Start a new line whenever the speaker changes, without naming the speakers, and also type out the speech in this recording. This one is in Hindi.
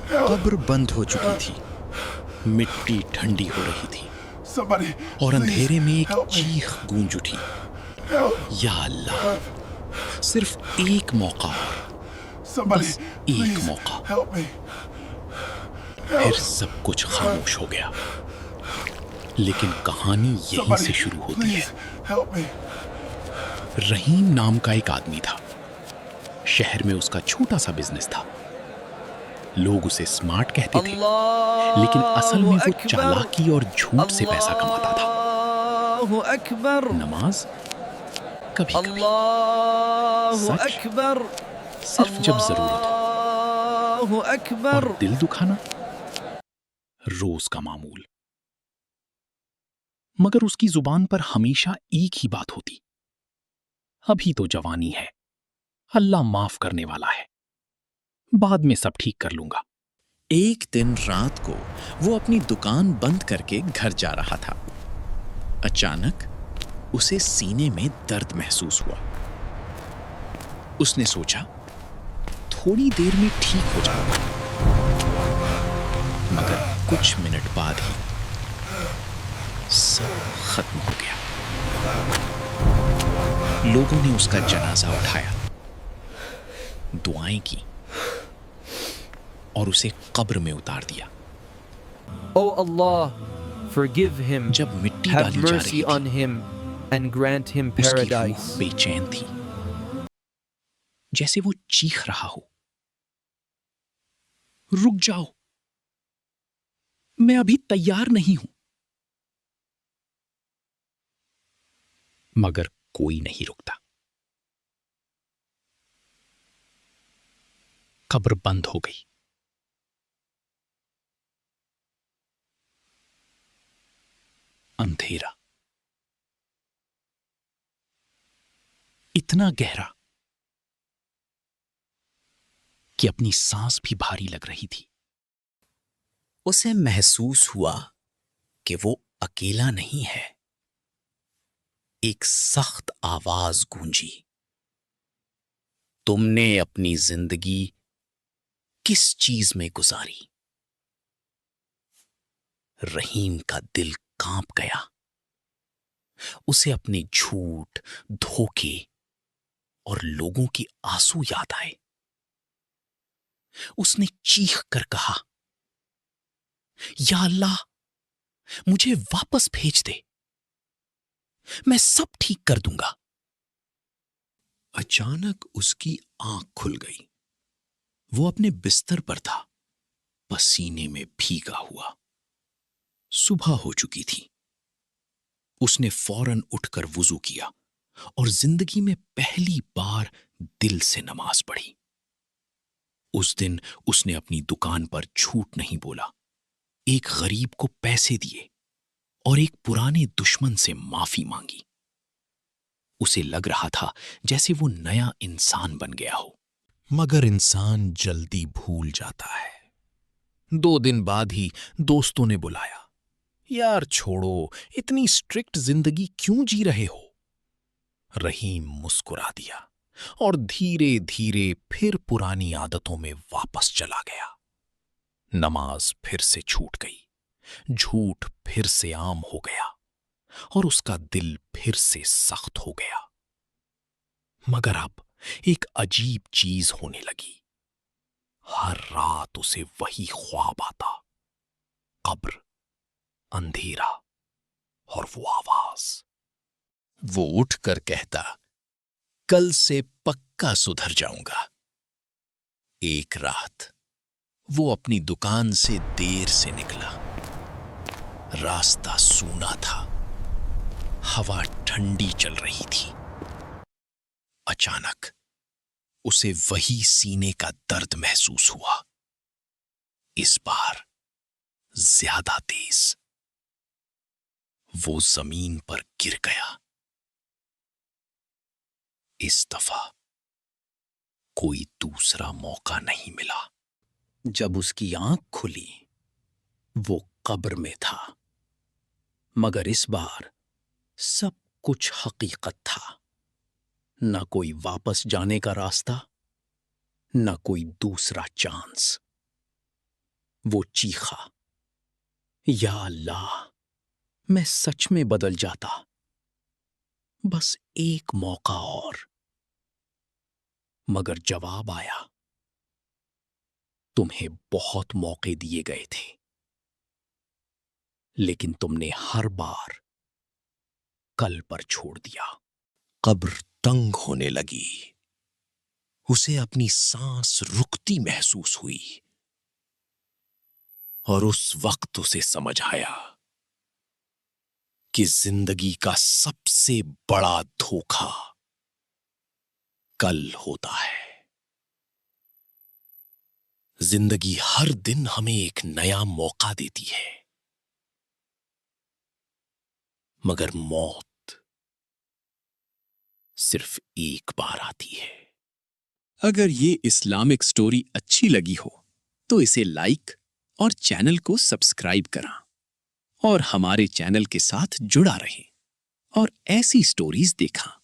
कब्र बंद हो चुकी थी, मिट्टी ठंडी हो रही थी और अंधेरे में एक चीख गूंज उठी, या अल्लाह, सिर्फ एक मौका और, बस एक मौका। फिर सब कुछ खामोश हो गया। लेकिन कहानी यहीं से शुरू होती है। रहीम नाम का एक आदमी था। शहर में उसका छोटा सा बिजनेस था। लोग उसे स्मार्ट कहते थे, लेकिन असल में वो चालाकी और झूठ से पैसा कमाता था। नमाज कभी कभी, सच सिर्फ जब जरूरत हो, और दिल दुखाना रोज का मामूल। मगर उसकी जुबान पर हमेशा एक ही बात होती, अभी तो जवानी है, अल्लाह माफ करने वाला है, बाद में सब ठीक कर लूंगा।
एक दिन रात को वो अपनी दुकान बंद करके घर जा रहा था। अचानक उसे सीने में दर्द महसूस हुआ। उसने सोचा थोड़ी देर में ठीक हो जाऊंगा, मगर कुछ मिनट बाद ही सब खत्म हो गया। लोगों ने उसका जनाजा उठाया, दुआएं की और उसे कब्र में उतार दिया।
O Allah, forgive him,
जब मिट्टी
have
डाली जा
mercy
रही
on
थी,
him, and grant him
उसकी रूह
paradise.
बेचैन थी, जैसे वो चीख रहा हो, रुक जाओ, मैं अभी तैयार नहीं हूं। मगर कोई नहीं रुकता। कब्र बंद हो गई। अंधेरा, इतना गहरा कि अपनी सांस भी भारी लग रही थी।
उसे महसूस हुआ कि वो अकेला नहीं है। एक सख्त आवाज गूंजी, तुमने अपनी जिंदगी किस चीज में गुजारी? रहीम का दिल कांप गया। उसे अपने झूठ, धोखे और लोगों की आंसू याद आए। उसने चीख कर कहा, या अल्लाह, मुझे वापस भेज दे, मैं सब ठीक कर दूंगा।
अचानक उसकी आंख खुल गई। वो अपने बिस्तर पर था, पसीने में भीगा हुआ। सुबह हो चुकी थी। उसने फौरन उठकर वुजू किया और जिंदगी में पहली बार दिल से नमाज पढ़ी। उस दिन उसने अपनी दुकान पर झूठ नहीं बोला, एक गरीब को पैसे दिए और एक पुराने दुश्मन से माफी मांगी। उसे लग रहा था जैसे वो नया इंसान बन गया हो। मगर इंसान जल्दी भूल जाता है। 2 दिन बाद ही दोस्तों ने बुलाया। यार छोड़ो, इतनी स्ट्रिक्ट जिंदगी क्यों जी रहे हो? रहीम मुस्कुरा दिया और धीरे धीरे फिर पुरानी आदतों में वापस चला गया। नमाज फिर से छूट गई, झूठ फिर से आम हो गया और उसका दिल फिर से सख्त हो गया। मगर अब एक अजीब चीज होने लगी। हर रात उसे वही ख्वाब आता, कब्र, अंधेरा और वो आवाज। वो उठकर कहता, कल से पक्का सुधर जाऊंगा। एक रात वो अपनी दुकान से देर से निकला। रास्ता सूना था, हवा ठंडी चल रही थी। अचानक उसे वही सीने का दर्द महसूस हुआ, इस बार ज्यादा तेज। वो जमीन पर गिर गया। इस दफा कोई दूसरा मौका नहीं मिला।
जब उसकी आंख खुली, वो कब्र में था। मगर इस बार सब कुछ हकीकत था। न कोई वापस जाने का रास्ता, न कोई दूसरा चांस। वो चीखा, या अल्लाह, मैं सच में बदल जाता, बस एक मौका और। मगर जवाब आया, तुम्हें बहुत मौके दिए गए थे, लेकिन तुमने हर बार कल पर छोड़ दिया।
कब्र तंग होने लगी। उसे अपनी सांस रुकती महसूस हुई और उस वक्त उसे समझ आया कि जिंदगी का सबसे बड़ा धोखा कल होता है। जिंदगी हर दिन हमें एक नया मौका देती है, मगर मौत सिर्फ एक बार आती है।
अगर ये इस्लामिक स्टोरी अच्छी लगी हो तो इसे लाइक और चैनल को सब्सक्राइब करा और हमारे चैनल के साथ जुड़ा रहें और ऐसी स्टोरीज देखा।